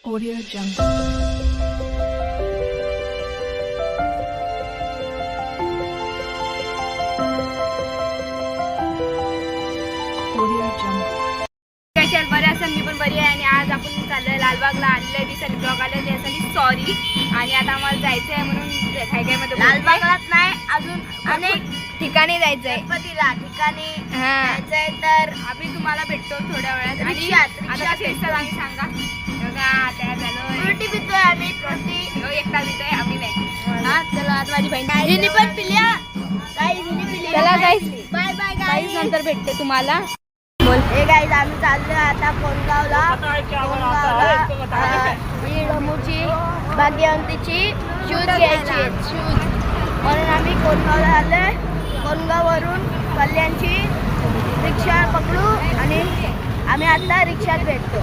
Audio Jungle. Audio Jungle. कशाल बरे असेल, मी पण बरी आहे. आणि आज आपण चाललोय लालबागला. आलेल्या दिवसांनी ब्लॉग आले त्यासाठी सॉरी. आणि आता आम्हाला जायचं आहे म्हणून काय काय मध्ये लालबागलाच नाही, अजून अनेक ठिकाणी जायचंय. गणपतीला ठिकाणी हा, जायचंय. तर आम्ही तुम्हाला भेटतो थोड्या वेळात. आणि रिक्षात आता कसे दिसतात आम्ही सांगा. बघा तयार झालोय. फ्रुटी पितोय आम्ही. फ्रुटी ह्यो एकटा पितोय, आम्ही नाही. हा, चला आता माझी बहीण हिने पण पिल्या. गाईज हिने पिल्या. चला guys, bye bye guys guys. नंतर भेटते तुम्हाला. हे गाईज आम्ही चाललोय आता कोणगावला. ही रमूची भाग्यवंतीची शूज घ्यायची आहेत, शूज. म्हणून आम्ही कोणगावला आलोय. कोणगाववरून कल्याणची रिक्षा पकडू आणि आम्ही आता रिक्षात भेटतो.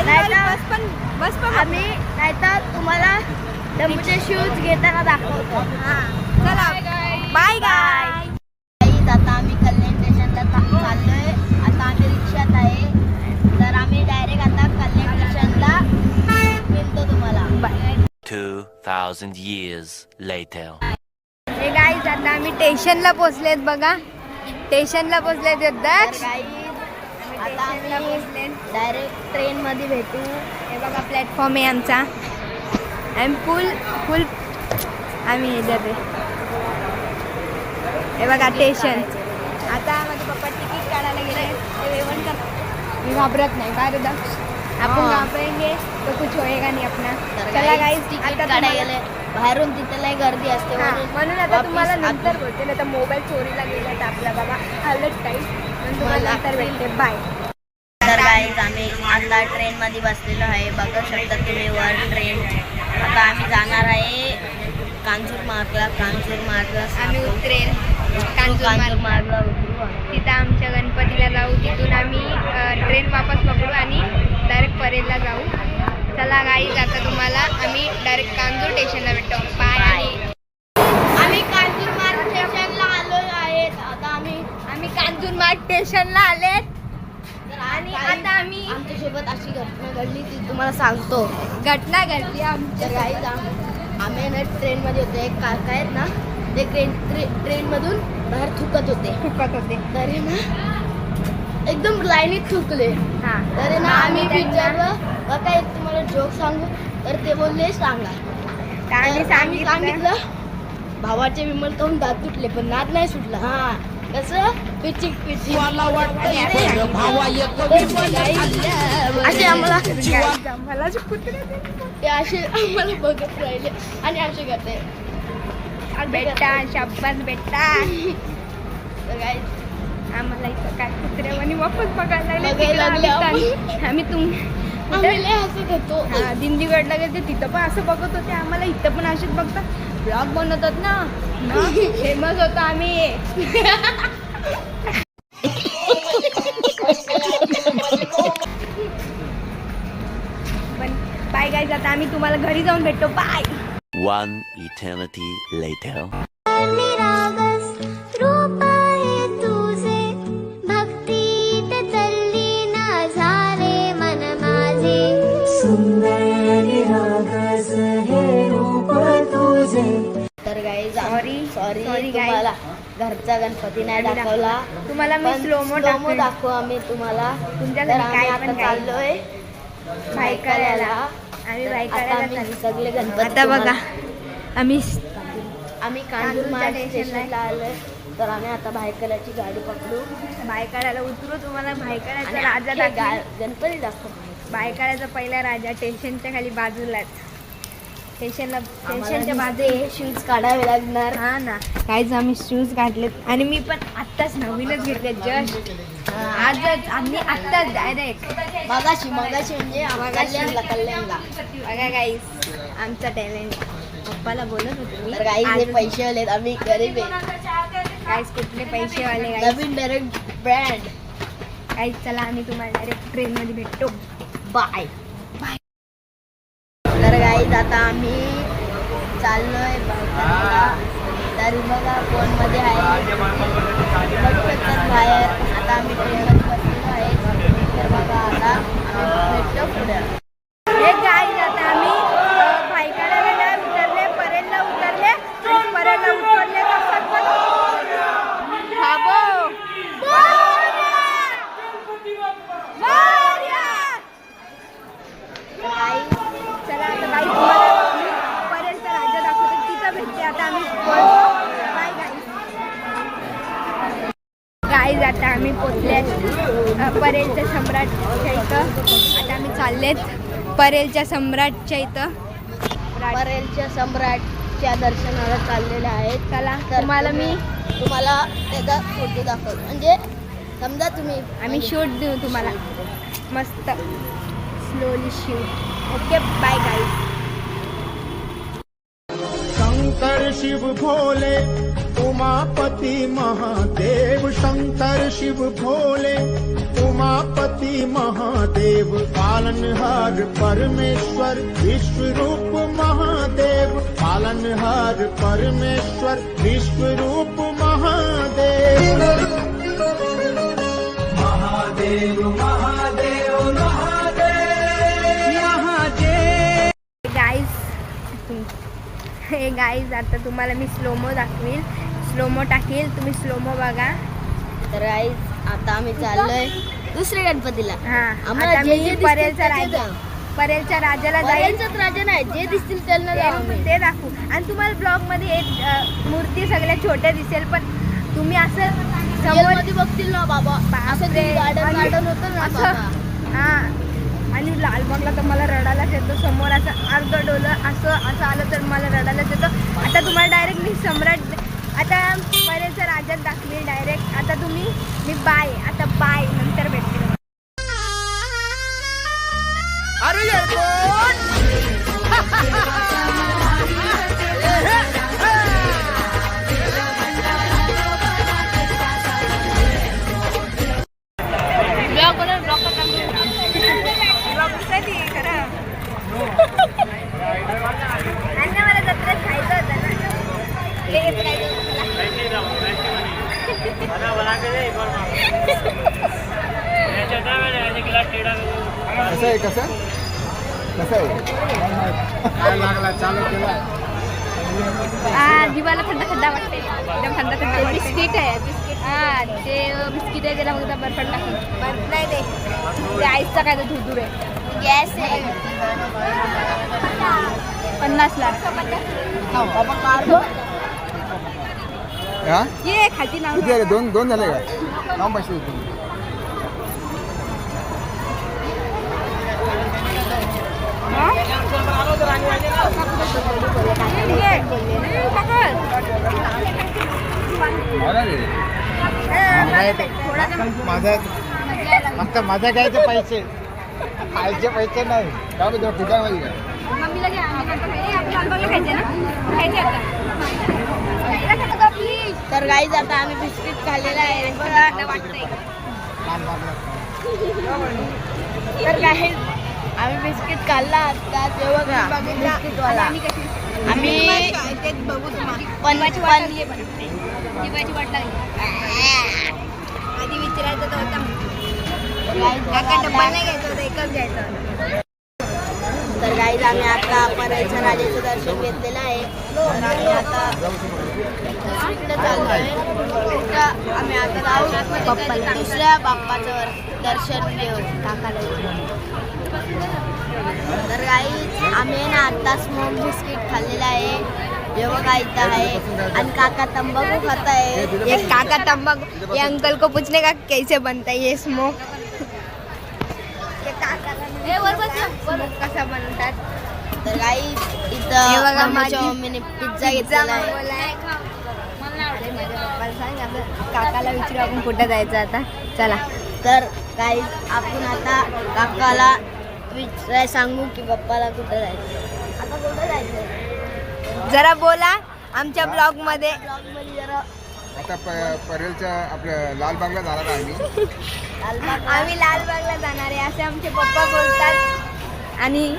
नाहीतर आम्ही नाहीतर तुम्हाला रमूचे शूज घेताना दाखवतो. चला बाय बाय. आता आम्ही कल्याण स्टेशनला चाललोय. आता आम्ही रिक्षात आहे. तर आम्ही डायरेक्ट आता कल्याण स्टेशनला भेटतो तुम्हाला. बाय. 2000 years later. हे गाईज आता आम्ही स्टेशनला पोहोचलेत. बघा स्टेशनला पोहोचलेत. दक्ष आता आम्ही डायरेक्ट ट्रेन मध्ये भेटू. हे बघा प्लॅटफॉर्म आहे आमचा. आम्ही फुल आम्ही ह्याच्यात आहे. हे बघा स्टेशन. आता माझे पप्पा तिकीट काढायला गेले. ते वेवण कर. मी घाबरत नाही. काय रे दक्ष, आपण घाबरेंगे तो कुछ होएगा नहीं अपना. चला गाईज तिकीट काढायला गेले बाहेरून. तिथे लय गर्दी असते म्हणून आता तुम्हाला नंतर बोलते. नाही तर मोबाईल चोरीला गेला तर आपला बाबा आलंच टाईम. म्हणून तुम्हाला नंतर भेटते. बाय. तर गाईज आम्ही आता ट्रेन मध्ये बसलेलो आहे. बघू शकता तुम्ही वर ट्रेन. आता आम्ही जाणार आहे कांजूर मार्गला. आम्ही उतरेल कांजूर मार्गला उतरू. तिथं आमच्या गणपतीला जाऊ. तिथून आम्ही ट्रेन वापस पकडू आणि डायरेक्ट परेलला जाऊ. चला गाईज आता तुम्हाला आम्ही डायरेक्ट कांजूर स्टेशनला भेटतो. बाय. आम्ही कांजूर मार्ग स्टेशनला आलो आहेत. आता आम्ही कांजूर मार्ग स्टेशनला आलेत. आणि आता आम्ही आमच्यासोबत अशी घटना घडली ती तुम्हाला सांगतो. घटना घडली आमच्या. तर गाईज आम्ही ना ट्रेनमध्ये होते. एक काका आहेत ना, ते ट्रेनमधून बाहेर थुकत होते. तरी ना एकदम लाईनीत थुकले. तरी ना आम्ही विचारलं काका एक तुम्हाला जोक सांगू. तर ते बोलले सांगा. आम्ही सांगितलं भावाचे विमल काहून दात तुटले पण नाद नाही सुटला. हा कसं पिचिक असे आम्हाला ते असे आम्हाला बघत राहिले आणि असे करते. बेटा शाबास बेटा. तर काय आम्हाला इथं काय कुत्र्यावानी वापस बघायला बघायला लागले आम्ही आम्ही लय हसत होतो. दिंडीगडला गेले तिथं पण असं बघत होते. आम्हाला इथं पण असेच बघतात. ब्लॉग बनवतात ना, फेमस होतो आम्ही. पण बाय गाईज आता आम्ही तुम्हाला घरी जाऊन भेटतो. बाय. One eternity later. तर गाईज सॉरी guys. तुम्हाला घरचा गणपती नाही दाखवला. तुम्हाला मी स्लोमो दाखवू आम्ही तुम्हाला. तुमच्यासाठी तर आम्ही काय आता पण चाललोय भायखळ्याला. आम्ही तर भायखळ्याला आता आम्ही सगळे गणपती आता बघा आम्ही कांजूर मार्ग स्टेशनला आलोय. तर आम्ही आता भायखळ्याची गाडी पकडू. भायखळ्याला उतरू. तुम्हाला भायखळ्याचा आणि राजा अख्खे दाखवेल. गणपती दाखवू. भायखळ्याचा पहिला राजा स्टेशनच्या खाली बाजूलाच. स्टेशनच्या आम्हाला बाजू शूज काढावे लागणार. हा ना काहीच आम्ही शूज घातलेत. आणि मी पण आत्ताच नवीनच घेतले. जस्ट आजच आम्ही आत्ताच डायरेक्ट मगाशी म्हणजे कल्याणला. बघा गाईस आमचा टॅलेंट. पप्पाला बोलत होते मी. तर गाईज हे पैसे आलेत. आम्ही गरीब आहे. गाईस कुठले पैसे वाले गाईस. नवीन डायरेक्ट ब्रँड. गाईस चला आम्ही तुम्हाला डायरेक्ट ट्रेन मध्ये भेटतो. बाय. तर गाईज आता आम्ही चाललोय भायखळ्याला. तर बघा फोन मध्ये आहे बघू शकतात बाहेर. आता आम्ही ट्रेनमध्ये बसलेलो आहे. तर बघा आता आम्ही भेटतो पुढे. हे गाईस सम्राटच्या इथं. आता आम्ही चाललेत परेलच्या सम्राटच्या इथं. परेलच्या सम्राटच्या दर्शनाला चाललेले आहेत. चला तर तुम्हाला मी तुम्हाला त्याचा फोटो दाखवतो. म्हणजे समजा तुम्ही आम्ही शूट देऊ तुम्हाला मस्त slowly shoot. Okay bye guys. Shankar Shiv Bhole Umapati Mahadev, Shankar Shiv Bhole Umapati Mahadev, पालनहार परमेश्वर विश्व रूप महादेव, पालनहार परमेश्वर विश्व रूप महादेव. महादेव महादेव महादेव. हे गाईज आता तुम्हाला मी स्लोमो दाखवील. स्लोमो टाकील, तुम्ही स्लोमो बघा. तर गाईज आता आम्ही चाललोय दुसऱ्या गणपतीला. हा आम्हाला आता जे मी जे दिसतील परेलच्या ते राजा जाऊ. परेलच्या राजाला जाईल. परेलचाच राजा नाही, जे दिसतील त्यांना जाऊ आम्ही. ते दाखवू. आणि तुम्हाला ब्लॉग मध्ये एक मूर्ती सगळ्या छोट्या दिसेल, पण तुम्ही असं समोर मध्ये बघतील ना बाबा, असं ते गार्डन होतं ना बाबा. असं हा. आणि लालबागला तर मला रडायलाच येतो. समोर असं अर्ध डोलं असं आलं तर मला रडायलाच येतं. आता तुम्हाला डायरेक्ट मी सम्राट आता परेलचा राजात दाखली डायरेक्ट. आता तुम्ही मी बाय नंतर भेटते. मला जत्रेत खायचं होतं ना. कसं आहे लागला चालू केला. जीवाला थंड वाटते. एकदम थंड बिस्किट आहे. ते बिस्किट आहे त्याला फक्त बर्फ टाकून. बर्फ नाही ते आईसचा काय तर धुदूर आहे. गॅस आहे 50 ला. ये खाती नाव दोन झाले का? नाव पैसे माझा घ्यायचे पैसे खायचे पैसे नाही. मम्मीला घ्या. खायचे ना खायचे आता. तर गाईज आता आम्ही बिस्किट खाल्लेलं आहे. तर गाईज आम्ही बिस्किट खाल्ला आता. तेव्हा बिस्किटवाला आम्ही दिवाची वाट आधी विचारायचं तर होतं. डब्बा नाही घ्यायचा होता, एकच घ्यायचा होता. तर गाईज आम्ही आता परेलच्या राजाचं दर्शन घेतलेलं आहे. तर आम्ही आता दुसरीकडे चाललोय. आम्ही आता जाऊ दुसऱ्या बाप्पाचं दर्शन घेऊन काकाला. तर गाईज आम्ही ना आता स्मोक बिस्किट खाल्लेलं आहे. जेव्हा काय इथं आहे आणि काका तंबाखू खात आहे. ये काका तंबाकू. ये अंकल को पूछने का कैसे बनता है ये स्मोक. स्मोक कसा बनतात. तर गाईज हे इथं बघा, मम्मीच्या माझी मम्मीने पिझ्झा घेतलेला आहे. काकाला विचारू आपण कुठं जायचं आता. चला. तर गाईज आपण आता काकाला सांगू की पप्पाला कुठं जायचं. आता कुठं जायचं जरा बोला आमच्या ब्लॉग मध्ये. जरा आता परेलच्या आपल्या लालबागला जाणार आम्ही. आम्ही लालबागला जाणार आहे असे आमचे पप्पा बोलतात. आणि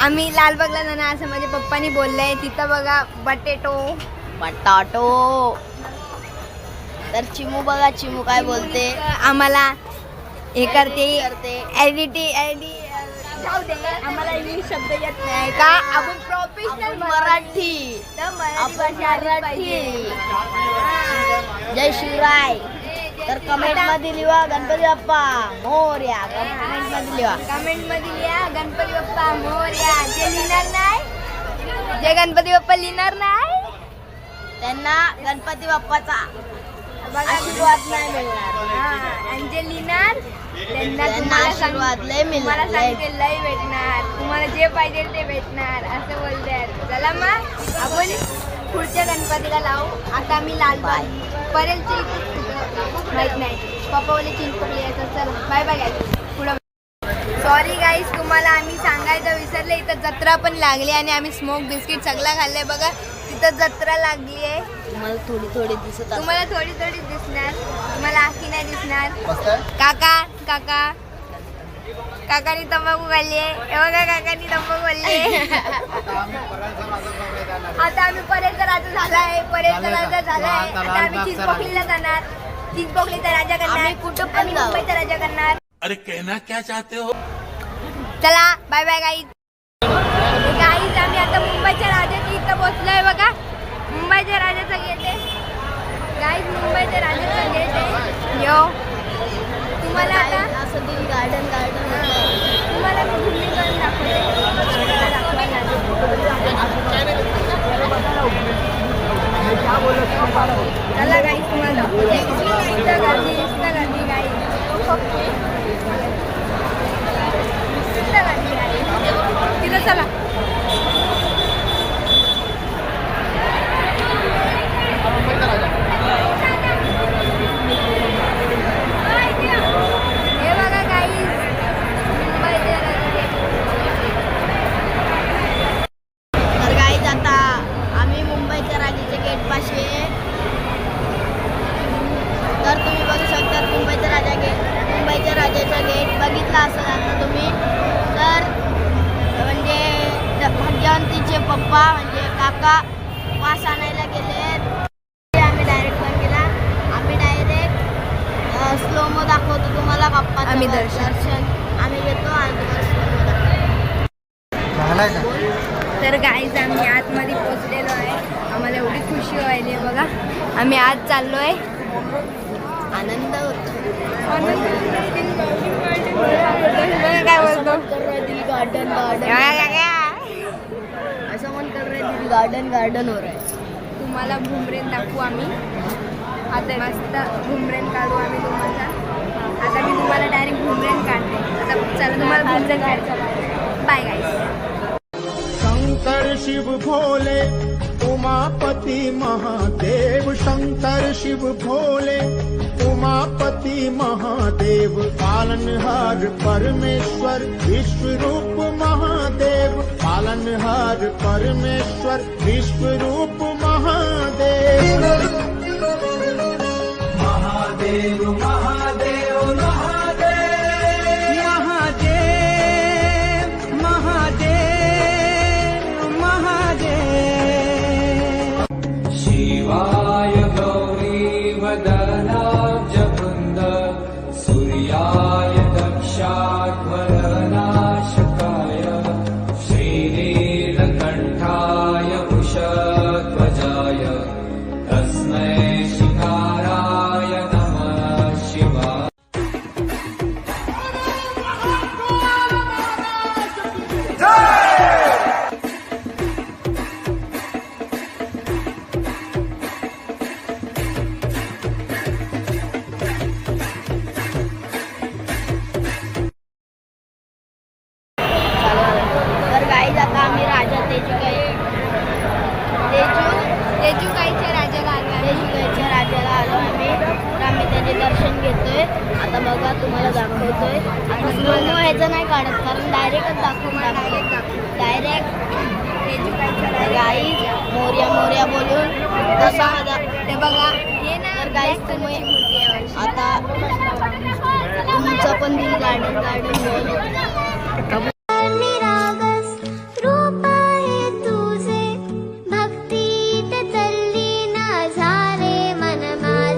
आम्ही लालबागला जाणार असं माझ्या पप्पानी बोललंय. तिथं बघा बटाटो. तर चिमू बघा, चिमू काय बोलते. आम्हाला हे करते एडिटिंग. जाऊ दे, आम्हाला इंग्लिश शब्द येत नाही का. आपण प्रोफेशनल मराठी. तर मराठी आपण भाषा आली मराठी. पाहिजे. जय शिवराय. तर कमेंट मध्ये लिहा गणपती बाप्पा मोरया. कमेंट मध्ये लिहा. कमेंट मध्ये लिहा गणपती बाप्पा मोरया. जे लिहिणार नाही, जे गणपती बाप्पा लिहिणार नाही त्यांना गणपती बाप्पाचा आशीर्वाद नाही मिळणार. आणि जे लिहिणार त्यांना त्यांना तुम्हाला आशीर्वाद लय तुम्हाला मिळणार सांगते लय भेटणार, तुम्हाला जे पाहिजे ते भेटणार असं बोलतात. चला मग आपण पुढच्या गणपतीला लावू. आता मी लालबाग परेलचे माहित नाही, पप्पा बोले चिंचपोकली यायचं. चला बाय बाय गाईस. पुढं सॉरी गाईस, तुम्हाला आम्ही सांगायचं विसरले. इथं जत्रा पण लागली आणि आम्ही स्मोक बिस्किट सगळं खाल्लंय. बघा तिथं जत्रा लागली आहे. तुम्हाला थोडी थोडी दिसत असेल. तुम्हाला थोडी थोडी दिसणार, तुम्हाला आखी नाही दिसणार. मस्त आहे. काका काकानी तंबाखू खाल्ली आहे. हे बघा काकानी तंबाखू खाल्ली आहे. आता आम्ही परेलचा राजा झालाय, परेलचा राजा झालाय. आता आम्ही चिंचपोकलीला जाणार, चिंचपोकलीचा राजा करणार. आम्ही कुठं पण आम्ही जाऊ. मुंबईचा राजा करणार. अरे कहना क्या चाहते हो? चला बाय बाय गाईज. गाईज आम्ही आता मुंबईच्या राजाच्या इथं पोहोचलोय. बघा मुंबईच्या राजाचं गेट आहे गाईज, मुंबईच्या राजाचं गेट आहे. यो तुम्हाला आता असं दिल गार्डन तुम्हाला मी घुमली करून चला गाईज तुम्हाला इथं गर्दी गाईज. तिथं चला. हे बघा गाईज मुंबईचे राजा. तर गाईज आता आम्ही मुंबईच्या राजाच्या गेट पाशी आहे. तर तुम्ही बघू शकता मुंबईच्या राजाचा गेट बघितला असेल आता तुम्ही. तर म्हणजे भाग्यवंतीचे पप्पा म्हणजे काका वास आणायला गेले. आम्ही डायरेक्ट पण गेला. आम्ही डायरेक्ट स्लोमो दाखवतो तुम्हाला पप्पा. आम्ही दर्शन आम्ही घेतो आणि तुम्हाला स्लोमो दाखवतो. झालाय का? तर गाईज आम्ही आतमध्ये पोचलेलो आहे. आम्हाला एवढी खुशी व्हायली आहे. बघा आम्ही आज चाललोय. आनंद होतो. काय बोलतो दिल गार्डन असं मन कर रहे दिल गार्डन हो रहा है. तुम्हाला घुमरेन दाखवू आम्ही. आता मस्त घुमरेन काढू आम्ही तुम्हाला. आता मी तुम्हाला डायरेक्ट घुमरेन काढते. आता चला तुम्हाला घुमरेन काढते. Bye guys. शंकर शिव भोले उमापति महादेव, शंकर शिव भोले उमापति महादेव, पालनहार परमेश्वर विश्वरूप महादेव, पालनहार परमेश्वर विश्वरूप महादेव. महादेव महादेव शिवाय गौरी वदनाब्ज वृंद, सूर्याय दक्षाध्वर नाशकाय, श्रीनीलकंठाय उषध्वजाय, तस्मै शिकाराय नमः शिवाय. तर गाईज आता आम्ही राजा तेजूकाईच्या राजाला आलो. तेजुकाईच्या राजाला आलो आम्ही. तर आम्ही त्याचे दर्शन घेतोय. आता बघा तुम्हाला दाखवतोय. आता स्लोमो ह्याचं नाही काढत कारण डायरेक्टच डायरेक्ट गाईज मोर्या बोलून तसा माझा ते बघा हे ना तर गाईज तुम्ही आता तुमचं पण दिल गार्डन होईल.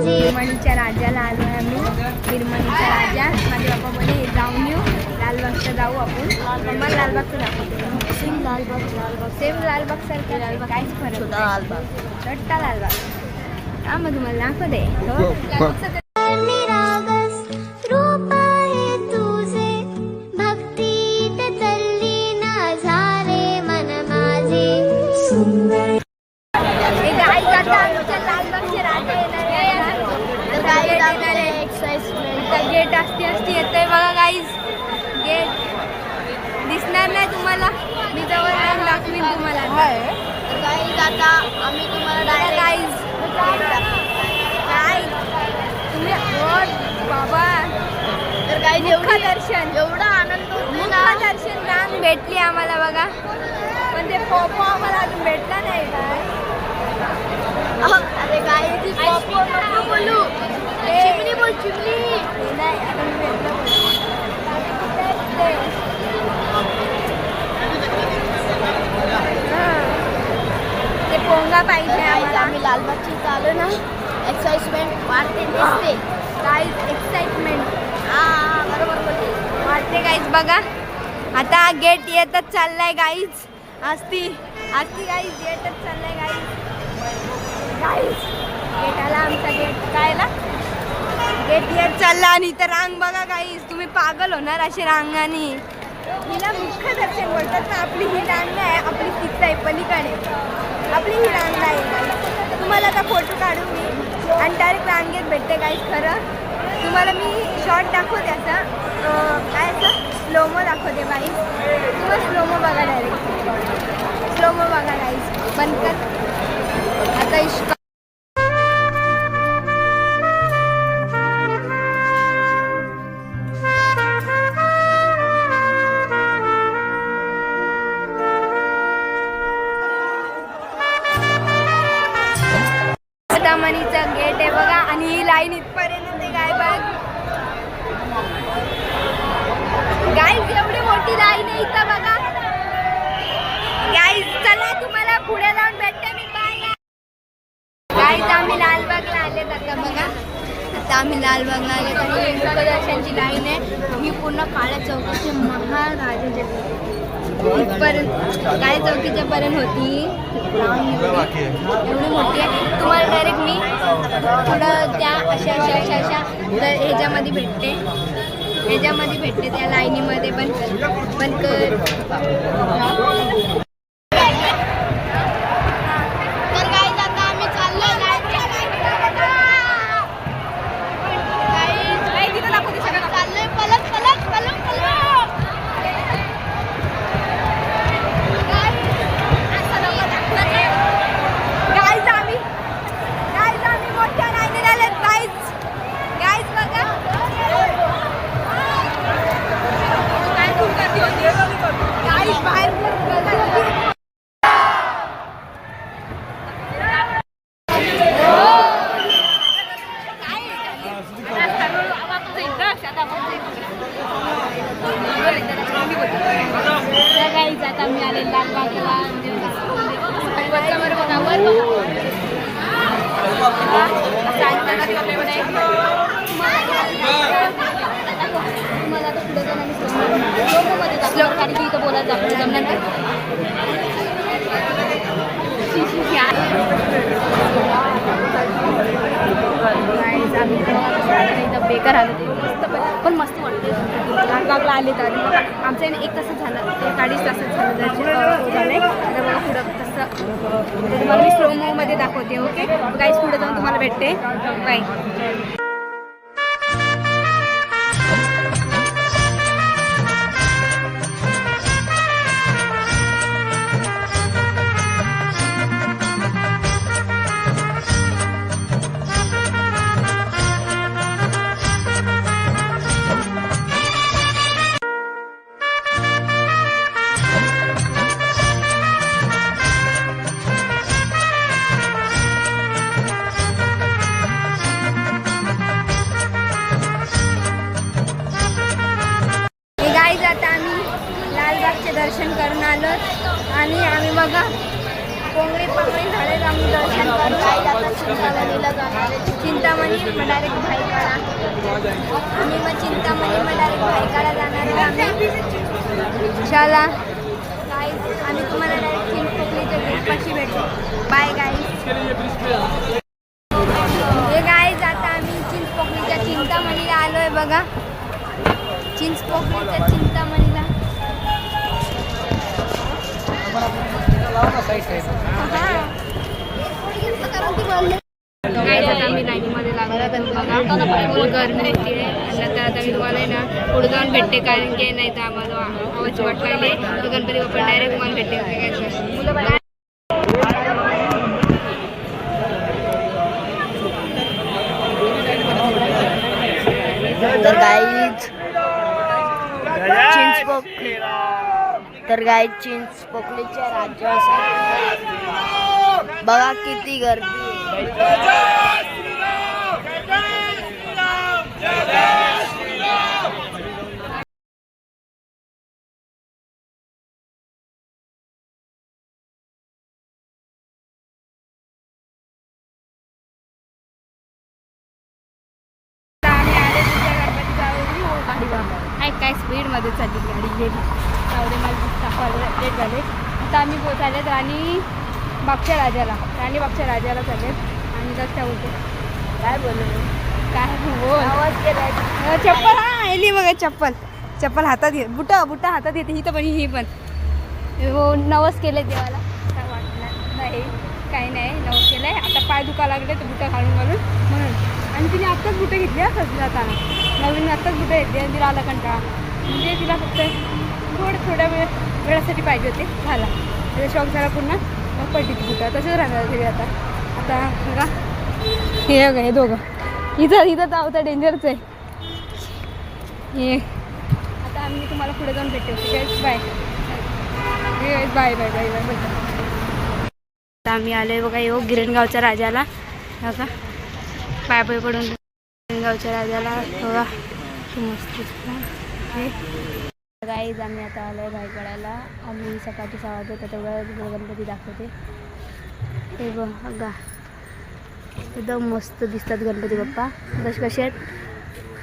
गिरमणीच्या राजाला आलो आहे आम्ही. गिरमणीचा राजा माझे बाप्पा बोले जाऊन येऊ लालबागला जाऊ आपण. मग लालबागचं दाखवतो. सेम लालबाग सेम लालबाग सारखं लालबाग काहीच फरक छोटा नाही. लालबाग. छोटा लालबाग. हा मग तुम्हाला दाखवते. लालबागचं हे गाईज आता आमच्या लालबागचे राजा येणार आहे. तर गाईज आपल्याला एक्साइटमेंट गेट असते येतोय आता आम्ही तुम्हाला डायरेक्ट काय तुम्ही बाबा तर काही दर्शन एवढा आनंद होतो ना. दर्शन रांग भेटली आम्हाला बघा, पण ते पोपो आम्हाला अजून भेटला नाही काय. अरे काय ती नको बोलू, चिमणी बोल चिमणी. नाही आता मी भेटलं ते पोंगा पाहिजे आम्हाला. आम्ही लालबागची चालू ना, एक्साइटमेंट वाढते दिसते. गाईज एक्साइटमेंट बरोबर बोलते. वाटते गाईज. बघा आता गेट येतच चाललाय गाईज. आस्ती गाईज येतच चाललाय गाईज. गेट आला आमचा. गेट काय आला, गेट येत चालला. आणि इथं रांग बघा गाईज, तुम्ही पागल होणार अशी रांगानी. हिला मुख्य दर्शन बोलतात ना. आपली ही रांग आहे, आपली तिथं आहे पलीकडे आपली ही रांग आहे. तुम्हाला आता फोटो काढू मी आणि डायरेक्ट रांगेत भेटते गाईज. खरं तुम्हाला मी शॉर्ट दाखवते असं काय असं स्लोमो दाखवते बाई. तुम्हाला स्लोमो बघा, डायरेक्ट स्लोमो बघा गाईज. बंद कर आता. इश्क मनीचा गेट आहे बघा. आणि ही लाईन इथपर्यंत ते काय बघ गाईज, एवढी मोठी लाईन आहे इथं बघा गाईज. चला तुम्हाला पुढे जाऊन भेटते मी. Bye guys. आम्ही लालबागला आलेत आता बघा. आता आम्ही लालबागला आलेत आणि मुखदर्शनची लाईन आहे. मी पूर्ण काळ्या चौकाचे महाराजाच्या इथपर्यंत काळ्या चौकीच्या पर्यंत होती. एवढी मोठी आहे. तुम्हाला डायरेक्ट मी थोडं त्या अशा ह्याच्यामध्ये भेटते त्या लाईनीमध्ये. पण कर तर गाईज आता आम्ही चाललो चाललोय पलट पलट पलट पलट. आम्ही मोठ्या लाईनीत आलेत गाईज बघा. गाईज बाहेर गाईज. आता मी आले लालबागला. तुम्हाला आता पुढे कारण की इथं बोलायचं आपण जमल्यानंतर. इथं बेकार आलं ते मस्त, पण मस्त वाटते. लालबागला आले तर आमचं एक तासच झालं, 1-2.5 तासच झालं झालंय. आता मला पुढं तसं तुम्हाला मी स्लोमोमध्ये दाखवते. ओके गाईज, पुढे जाऊन तुम्हाला भेटते. बाय. आता आम्ही लालबागचे दर्शन करून आलो आणि आम्ही बघा कोंगडी झाले. आम्ही दर्शन करून चिंतामणीला जाणार आहे. चिंतामणी मग डायरेक्ट भाईकाडा. आम्ही मग चिंतामणी मग डायरेक्ट भाईकाडा जाणार आहे आम्ही. चला गाईज, आम्ही तुम्हाला डायरेक्ट चिंचपोकलीच्या गेटपाशी भेटू. Bye guys. हे गाईज, आता आम्ही चिंचपोकलीच्या चिंतामणीला आलो आहे बघा. चिंचपोकलीच्या चिंतामणीला आम्ही लाईनीमध्ये लागलो. गरमी होती आता मी तुम्हाला ना पुढे जाऊन भेटते, कारण की नाही तर आम्हाला आवाज वाटवायला गणपती बाप्पा डायरेक्ट मला भेटते. तर गाय चिंचपोकलीच्या राज्यासाठी बघा किती गर्दी आहे. आम्ही आले तुझ्या गणपती जाऊ काय काय स्पीडमध्ये चालली गाडी गेली त्यामुळे मला दाखवायला लेट झाले. आता आम्ही चाललेत राणी बागच्या राजाला चाललेत आणि जास्त काय बोलतो काय बोलू काय बोल आवाज केलाय. चप्पल हा येली बघा चप्पल हातात घे बुटा हातात येते ही तर पण ही पण हो नवस केले देवाला काय वाटणार नाही काही नाही नवस केलं आहे. आता पाय दुखा लागले तर बुटा घालून म्हणून आणि तिने आत्ताच बुटं घेतली असं जाताना नवीन आत्ताच बुटं घेतली आणि तिला आला कंटाळा म्हणजे तिला फक्त थोड्या वेळासाठी पाहिजे होते झाला त्याचा शॉक झाला पुन्हा मग पडली ती बुटं तसंच राहणार तरी आता बघा हे बघा हे दोघं इथं तर डेंजरच आहे हे. आता आम्ही तुम्हाला पुढे जाऊन भेटतो bye bye bye bye bye बोलतो. आता आम्ही आलोय बघा येऊ गिरणगावच्या राजाला बघा पाय पडून गिरणगावच्या राजाला बघा मस्त गाईज आम्ही आता आलोय भाईकडाला. आम्ही सकाळची 6 वाजता तेवढं गणपती दाखवते हे बघा एकदम मस्त दिसतात गणपती बाप्पा. कसे आहेत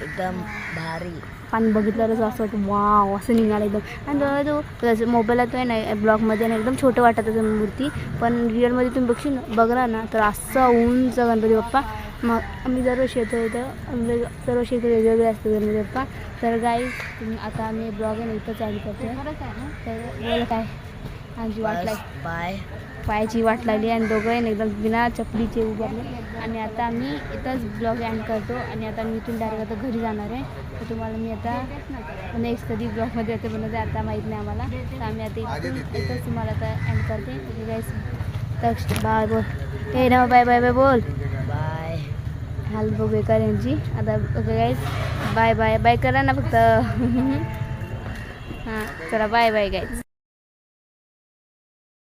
एकदम भारी. पाणी बघितल्यावरच असं वाटतं वाव असं निघालं एकदम. आणि तो मोबाईलात आहे ना ब्लॉगमध्ये ना एकदम छोटं वाटत मूर्ती पण रिअलमध्ये तुम्ही बघला ना तर असा उंच गणपती बाप्पा. मग आम्ही दरवर्षी येतो इथं दरवर्षी इथं वेगवेगळे असते गणपती बाप्पा. तर गाईज आता आम्ही ब्लॉग आहे ना इथंच एंड करतो तर बोल काय आमची वाट लागली पायाची वाट लागली आणि दोघं एकदम बिना चपलीचे उभारले आणि आता आम्ही इथंच ब्लॉग एंड करतो आणि आता मी इथून डायरेक्ट आता घरी जाणार आहे. तर तुम्हाला मी आता नेक्स्ट कधी ब्लॉगमध्ये येते बनवते आता माहीत नाही आम्हाला. तर आम्ही आता इथंच तुम्हाला आता एंड करते. गाईस तर बाय बोल हे ना बाय बाय बाय बोल बाय. हाल बघ बेकार यांची आता ओके गाईस बाय बाय बाय करा ना फक्त हां चला बाय बाय गाईस.